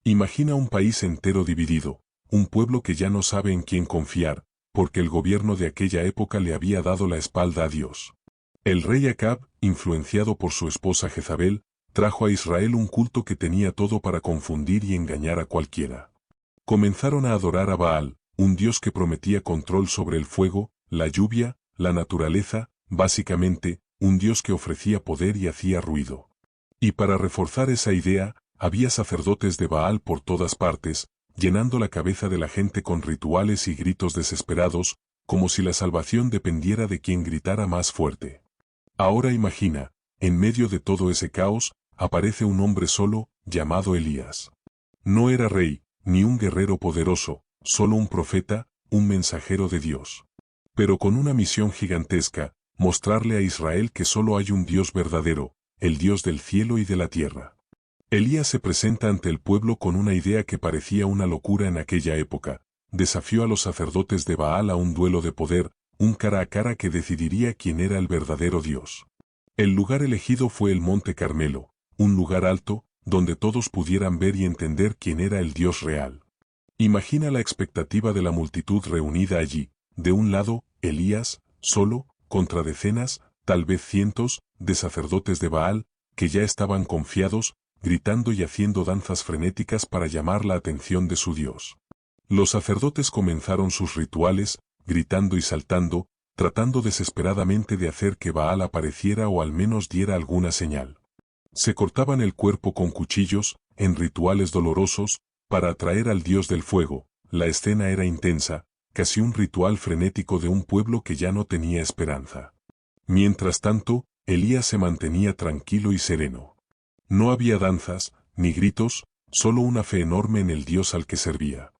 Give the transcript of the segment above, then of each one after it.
Imagina un país entero dividido, un pueblo que ya no sabe en quién confiar, porque el gobierno de aquella época le había dado la espalda a Dios. El rey Acab, influenciado por su esposa Jezabel, trajo a Israel un culto que tenía todo para confundir y engañar a cualquiera. Comenzaron a adorar a Baal, un dios que prometía control sobre el fuego, la lluvia, la naturaleza, básicamente, un dios que ofrecía poder y hacía ruido. Y para reforzar esa idea, había sacerdotes de Baal por todas partes, llenando la cabeza de la gente con rituales y gritos desesperados, como si la salvación dependiera de quien gritara más fuerte. Ahora imagina, en medio de todo ese caos, aparece un hombre solo, llamado Elías. No era rey, ni un guerrero poderoso, solo un profeta, un mensajero de Dios. Pero con una misión gigantesca, mostrarle a Israel que solo hay un Dios verdadero, el Dios del cielo y de la tierra. Elías se presenta ante el pueblo con una idea que parecía una locura en aquella época. Desafió a los sacerdotes de Baal a un duelo de poder, un cara a cara que decidiría quién era el verdadero Dios. El lugar elegido fue el Monte Carmelo, un lugar alto, donde todos pudieran ver y entender quién era el Dios real. Imagina la expectativa de la multitud reunida allí, de un lado, Elías, solo, contra decenas, tal vez cientos, de sacerdotes de Baal, que ya estaban confiados, gritando y haciendo danzas frenéticas para llamar la atención de su Dios. Los sacerdotes comenzaron sus rituales, gritando y saltando, tratando desesperadamente de hacer que Baal apareciera o al menos diera alguna señal. Se cortaban el cuerpo con cuchillos, en rituales dolorosos, para atraer al dios del fuego. La escena era intensa, casi un ritual frenético de un pueblo que ya no tenía esperanza. Mientras tanto, Elías se mantenía tranquilo y sereno. No había danzas, ni gritos, solo una fe enorme en el Dios al que servía.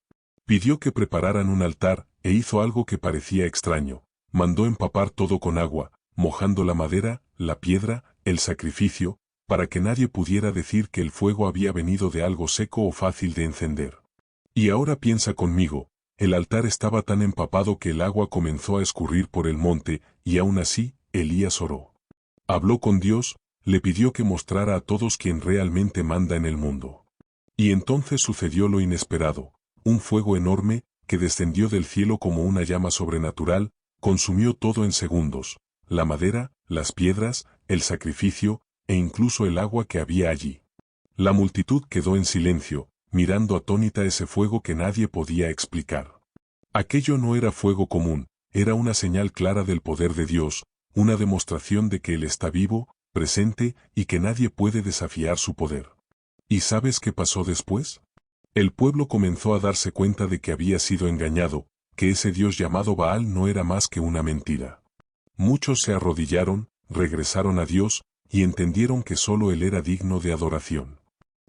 Pidió que prepararan un altar, e hizo algo que parecía extraño. Mandó empapar todo con agua, mojando la madera, la piedra, el sacrificio, para que nadie pudiera decir que el fuego había venido de algo seco o fácil de encender. Y ahora piensa conmigo, el altar estaba tan empapado que el agua comenzó a escurrir por el monte, y aún así, Elías oró. Habló con Dios, le pidió que mostrara a todos quién realmente manda en el mundo. Y entonces sucedió lo inesperado, un fuego enorme, que descendió del cielo como una llama sobrenatural, consumió todo en segundos, la madera, las piedras, el sacrificio, e incluso el agua que había allí. La multitud quedó en silencio, mirando atónita ese fuego que nadie podía explicar. Aquello no era fuego común, era una señal clara del poder de Dios, una demostración de que Él está vivo, presente, y que nadie puede desafiar su poder. ¿Y sabes qué pasó después? El pueblo comenzó a darse cuenta de que había sido engañado, que ese Dios llamado Baal no era más que una mentira. Muchos se arrodillaron, regresaron a Dios, y entendieron que solo Él era digno de adoración.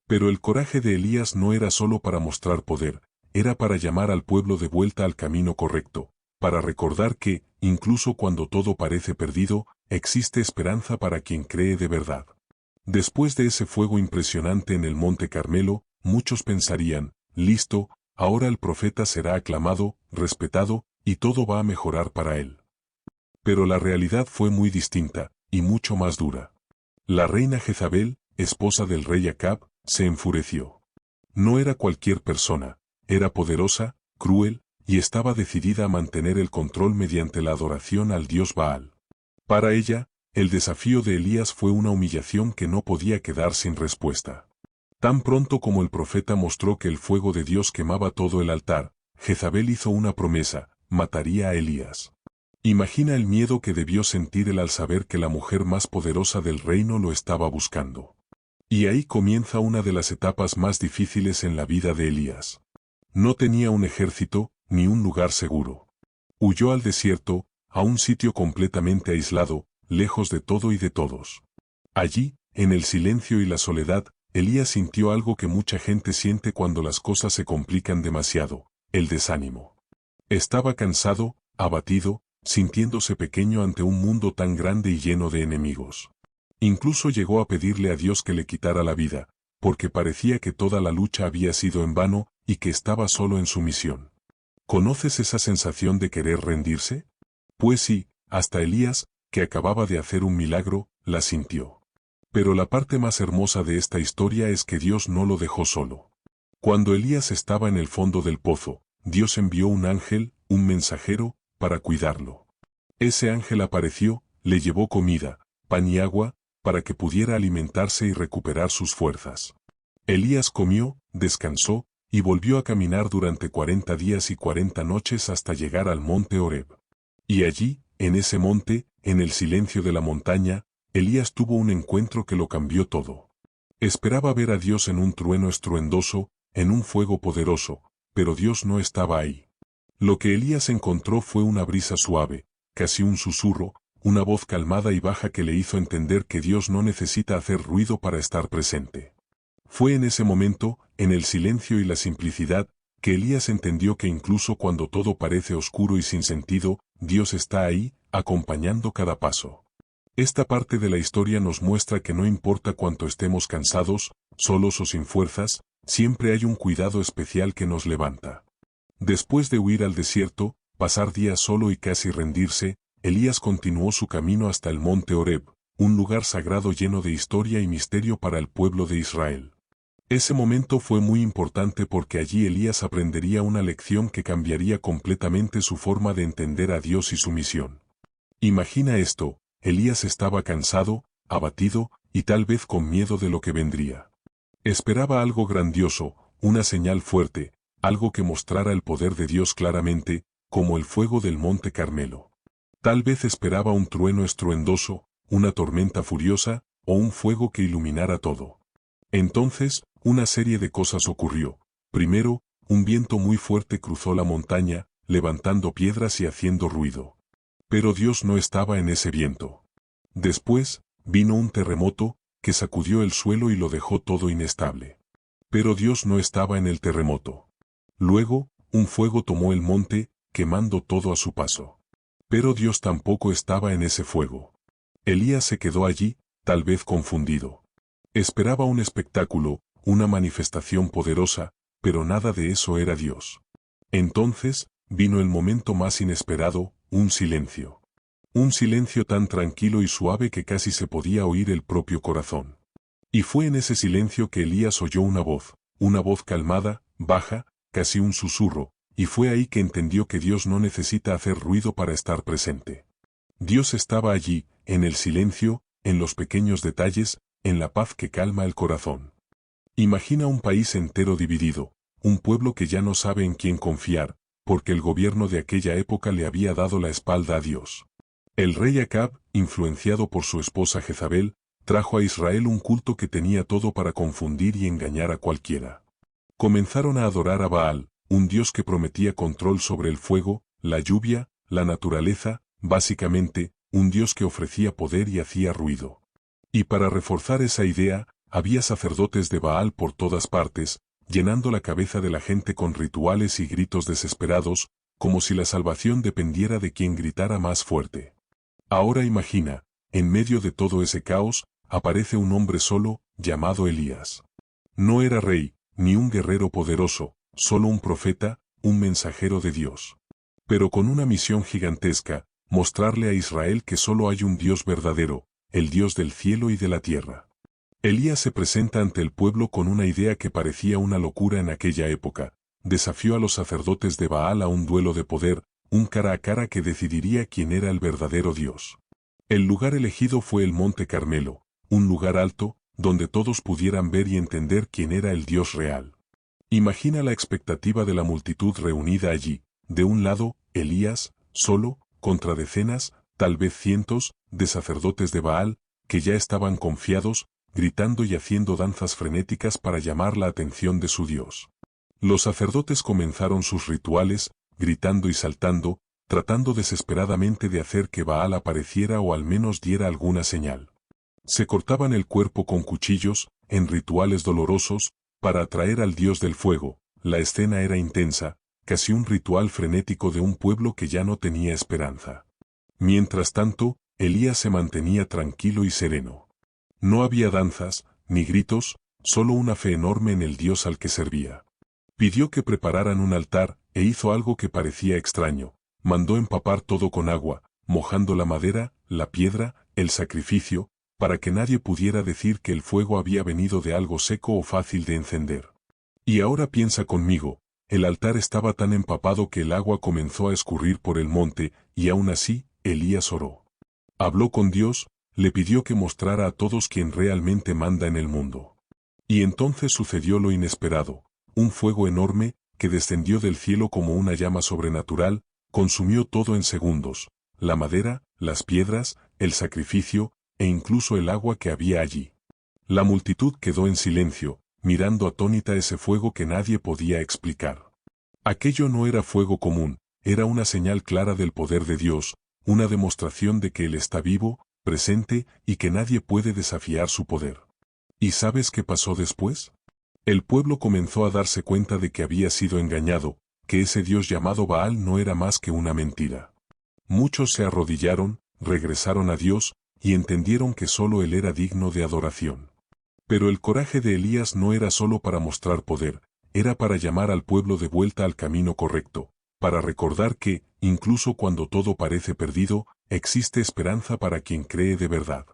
Pero el coraje de Elías no era solo para mostrar poder, era para llamar al pueblo de vuelta al camino correcto, para recordar que, incluso cuando todo parece perdido, existe esperanza para quien cree de verdad. Después de ese fuego impresionante en el Monte Carmelo, muchos pensarían, listo, ahora el profeta será aclamado, respetado, y todo va a mejorar para él. Pero la realidad fue muy distinta, y mucho más dura. La reina Jezabel, esposa del rey Acab, se enfureció. No era cualquier persona, era poderosa, cruel, y estaba decidida a mantener el control mediante la adoración al dios Baal. Para ella, el desafío de Elías fue una humillación que no podía quedar sin respuesta. Tan pronto como el profeta mostró que el fuego de Dios quemaba todo el altar, Jezabel hizo una promesa, mataría a Elías. Imagina el miedo que debió sentir él al saber que la mujer más poderosa del reino lo estaba buscando. Y ahí comienza una de las etapas más difíciles en la vida de Elías. No tenía un ejército, ni un lugar seguro. Huyó al desierto, a un sitio completamente aislado, lejos de todo y de todos. Allí, en el silencio y la soledad, Elías sintió algo que mucha gente siente cuando las cosas se complican demasiado, el desánimo. Estaba cansado, abatido, sintiéndose pequeño ante un mundo tan grande y lleno de enemigos. Incluso llegó a pedirle a Dios que le quitara la vida, porque parecía que toda la lucha había sido en vano y que estaba solo en su misión. ¿Conoces esa sensación de querer rendirse? Pues sí, hasta Elías, que acababa de hacer un milagro, la sintió. Pero la parte más hermosa de esta historia es que Dios no lo dejó solo. Cuando Elías estaba en el fondo del pozo, Dios envió un ángel, un mensajero, para cuidarlo. Ese ángel apareció, le llevó comida, pan y agua, para que pudiera alimentarse y recuperar sus fuerzas. Elías comió, descansó, y volvió a caminar durante 40 días y 40 noches hasta llegar al monte Horeb. Y allí, en ese monte, en el silencio de la montaña, Elías tuvo un encuentro que lo cambió todo. Esperaba ver a Dios en un trueno estruendoso, en un fuego poderoso, pero Dios no estaba ahí. Lo que Elías encontró fue una brisa suave, casi un susurro, una voz calmada y baja que le hizo entender que Dios no necesita hacer ruido para estar presente. Fue en ese momento, en el silencio y la simplicidad, que Elías entendió que incluso cuando todo parece oscuro y sin sentido, Dios está ahí, acompañando cada paso. Esta parte de la historia nos muestra que no importa cuánto estemos cansados, solos o sin fuerzas, siempre hay un cuidado especial que nos levanta. Después de huir al desierto, pasar días solo y casi rendirse, Elías continuó su camino hasta el monte Horeb, un lugar sagrado lleno de historia y misterio para el pueblo de Israel. Ese momento fue muy importante porque allí Elías aprendería una lección que cambiaría completamente su forma de entender a Dios y su misión. Imagina esto, Elías estaba cansado, abatido, y tal vez con miedo de lo que vendría. Esperaba algo grandioso, una señal fuerte, algo que mostrara el poder de Dios claramente, como el fuego del monte Carmelo. Tal vez esperaba un trueno estruendoso, una tormenta furiosa, o un fuego que iluminara todo. Entonces, una serie de cosas ocurrió. Primero, un viento muy fuerte cruzó la montaña, levantando piedras y haciendo ruido. Pero Dios no estaba en ese viento. Después, vino un terremoto, que sacudió el suelo y lo dejó todo inestable. Pero Dios no estaba en el terremoto. Luego, un fuego tomó el monte, quemando todo a su paso. Pero Dios tampoco estaba en ese fuego. Elías se quedó allí, tal vez confundido. Esperaba un espectáculo, una manifestación poderosa, pero nada de eso era Dios. Entonces, vino el momento más inesperado, un silencio. Un silencio tan tranquilo y suave que casi se podía oír el propio corazón. Y fue en ese silencio que Elías oyó una voz calmada, baja, casi un susurro, y fue ahí que entendió que Dios no necesita hacer ruido para estar presente. Dios estaba allí, en el silencio, en los pequeños detalles, en la paz que calma el corazón. Imagina un país entero dividido, un pueblo que ya no sabe en quién confiar, porque el gobierno de aquella época le había dado la espalda a Dios. El rey Acab, influenciado por su esposa Jezabel, trajo a Israel un culto que tenía todo para confundir y engañar a cualquiera. Comenzaron a adorar a Baal, un dios que prometía control sobre el fuego, la lluvia, la naturaleza, básicamente, un dios que ofrecía poder y hacía ruido. Y para reforzar esa idea, había sacerdotes de Baal por todas partes, llenando la cabeza de la gente con rituales y gritos desesperados, como si la salvación dependiera de quien gritara más fuerte. Ahora imagina, en medio de todo ese caos, aparece un hombre solo, llamado Elías. No era rey, ni un guerrero poderoso, solo un profeta, un mensajero de Dios. Pero con una misión gigantesca, mostrarle a Israel que solo hay un Dios verdadero, el Dios del cielo y de la tierra. Elías se presenta ante el pueblo con una idea que parecía una locura en aquella época. Desafió a los sacerdotes de Baal a un duelo de poder, un cara a cara que decidiría quién era el verdadero Dios. El lugar elegido fue el Monte Carmelo, un lugar alto, donde todos pudieran ver y entender quién era el Dios real. Imagina la expectativa de la multitud reunida allí, de un lado, Elías, solo, contra decenas, tal vez cientos, de sacerdotes de Baal, que ya estaban confiados, gritando y haciendo danzas frenéticas para llamar la atención de su Dios. Los sacerdotes comenzaron sus rituales, gritando y saltando, tratando desesperadamente de hacer que Baal apareciera o al menos diera alguna señal. Se cortaban el cuerpo con cuchillos, en rituales dolorosos, para atraer al dios del fuego. La escena era intensa, casi un ritual frenético de un pueblo que ya no tenía esperanza. Mientras tanto, Elías se mantenía tranquilo y sereno. No había danzas, ni gritos, solo una fe enorme en el Dios al que servía. Pidió que prepararan un altar, e hizo algo que parecía extraño. Mandó empapar todo con agua, mojando la madera, la piedra, el sacrificio, para que nadie pudiera decir que el fuego había venido de algo seco o fácil de encender. Y ahora piensa conmigo, el altar estaba tan empapado que el agua comenzó a escurrir por el monte, y aún así, Elías oró. Habló con Dios, le pidió que mostrara a todos quién realmente manda en el mundo. Y entonces sucedió lo inesperado, un fuego enorme, que descendió del cielo como una llama sobrenatural, consumió todo en segundos, la madera, las piedras, el sacrificio, e incluso el agua que había allí. La multitud quedó en silencio, mirando atónita ese fuego que nadie podía explicar. Aquello no era fuego común, era una señal clara del poder de Dios, una demostración de que Él está vivo, presente, y que nadie puede desafiar su poder. ¿Y sabes qué pasó después? El pueblo comenzó a darse cuenta de que había sido engañado, que ese Dios llamado Baal no era más que una mentira. Muchos se arrodillaron, regresaron a Dios, y entendieron que solo Él era digno de adoración. Pero el coraje de Elías no era solo para mostrar poder, era para llamar al pueblo de vuelta al camino correcto, para recordar que, incluso cuando todo parece perdido, existe esperanza para quien cree de verdad.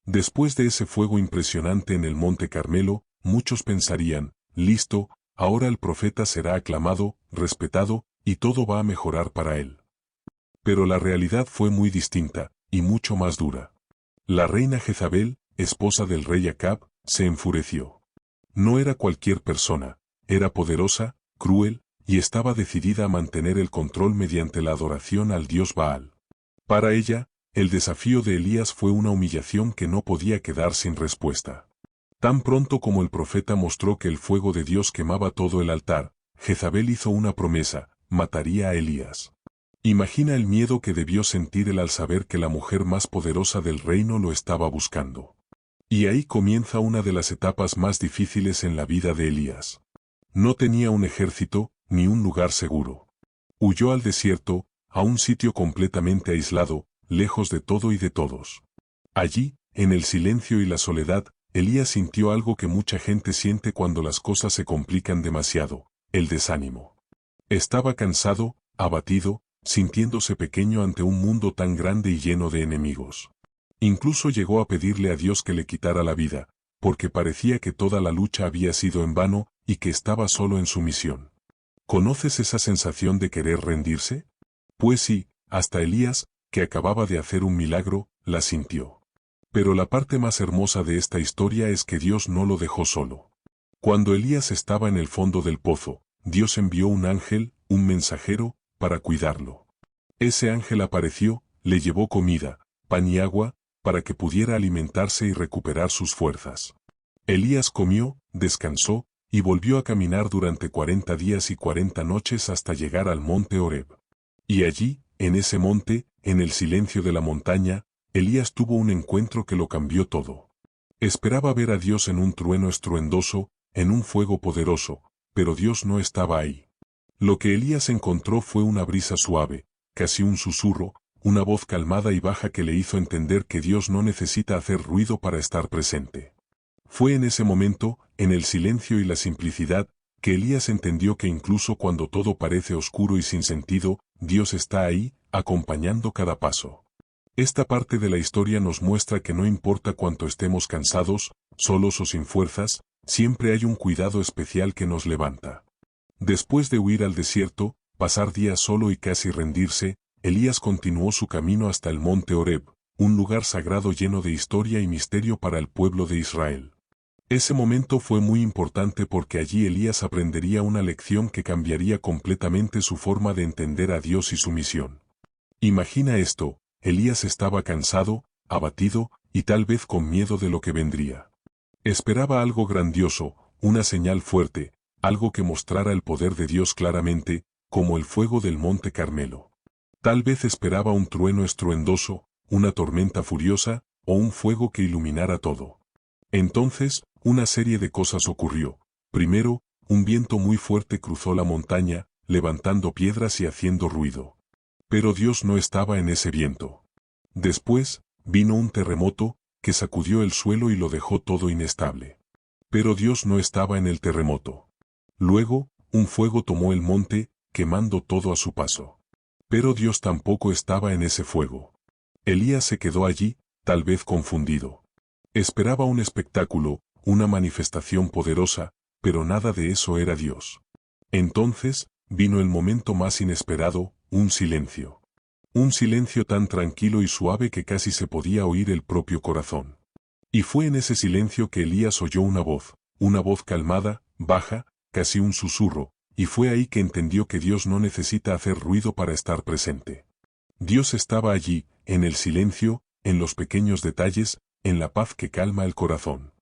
Después de ese fuego impresionante en el Monte Carmelo, muchos pensarían, listo, ahora el profeta será aclamado, respetado, y todo va a mejorar para él. Pero la realidad fue muy distinta, y mucho más dura. La reina Jezabel, esposa del rey Acab, se enfureció. No era cualquier persona, era poderosa, cruel, y estaba decidida a mantener el control mediante la adoración al dios Baal. Para ella, el desafío de Elías fue una humillación que no podía quedar sin respuesta. Tan pronto como el profeta mostró que el fuego de Dios quemaba todo el altar, Jezabel hizo una promesa, mataría a Elías. Imagina el miedo que debió sentir él al saber que la mujer más poderosa del reino lo estaba buscando. Y ahí comienza una de las etapas más difíciles en la vida de Elías. No tenía un ejército, ni un lugar seguro. Huyó al desierto, a un sitio completamente aislado, lejos de todo y de todos. Allí, en el silencio y la soledad, Elías sintió algo que mucha gente siente cuando las cosas se complican demasiado, el desánimo. Estaba cansado, abatido, sintiéndose pequeño ante un mundo tan grande y lleno de enemigos. Incluso llegó a pedirle a Dios que le quitara la vida, porque parecía que toda la lucha había sido en vano y que estaba solo en su misión. ¿Conoces esa sensación de querer rendirse? Pues sí, hasta Elías, que acababa de hacer un milagro, la sintió. Pero la parte más hermosa de esta historia es que Dios no lo dejó solo. Cuando Elías estaba en el fondo del pozo, Dios envió un ángel, un mensajero, para cuidarlo. Ese ángel apareció, le llevó comida, pan y agua, para que pudiera alimentarse y recuperar sus fuerzas. Elías comió, descansó, y volvió a caminar durante 40 días y 40 noches hasta llegar al monte Horeb. Y allí, en ese monte, en el silencio de la montaña, Elías tuvo un encuentro que lo cambió todo. Esperaba ver a Dios en un trueno estruendoso, en un fuego poderoso, pero Dios no estaba ahí. Lo que Elías encontró fue una brisa suave, casi un susurro, una voz calmada y baja que le hizo entender que Dios no necesita hacer ruido para estar presente. Fue en ese momento, en el silencio y la simplicidad, que Elías entendió que incluso cuando todo parece oscuro y sin sentido, Dios está ahí, acompañando cada paso. Esta parte de la historia nos muestra que no importa cuánto estemos cansados, solos o sin fuerzas, siempre hay un cuidado especial que nos levanta. Después de huir al desierto, pasar días solo y casi rendirse, Elías continuó su camino hasta el monte Horeb, un lugar sagrado lleno de historia y misterio para el pueblo de Israel. Ese momento fue muy importante porque allí Elías aprendería una lección que cambiaría completamente su forma de entender a Dios y su misión. Imagina esto, Elías estaba cansado, abatido, y tal vez con miedo de lo que vendría. Esperaba algo grandioso, una señal fuerte, algo que mostrara el poder de Dios claramente, como el fuego del monte Carmelo. Tal vez esperaba un trueno estruendoso, una tormenta furiosa, o un fuego que iluminara todo. Entonces, una serie de cosas ocurrió. Primero, un viento muy fuerte cruzó la montaña, levantando piedras y haciendo ruido. Pero Dios no estaba en ese viento. Después, vino un terremoto, que sacudió el suelo y lo dejó todo inestable. Pero Dios no estaba en el terremoto. Luego, un fuego tomó el monte, quemando todo a su paso. Pero Dios tampoco estaba en ese fuego. Elías se quedó allí, tal vez confundido. Esperaba un espectáculo, una manifestación poderosa, pero nada de eso era Dios. Entonces, vino el momento más inesperado, un silencio. Un silencio tan tranquilo y suave que casi se podía oír el propio corazón. Y fue en ese silencio que Elías oyó una voz calmada, baja, casi un susurro, y fue ahí que entendió que Dios no necesita hacer ruido para estar presente. Dios estaba allí, en el silencio, en los pequeños detalles, en la paz que calma el corazón.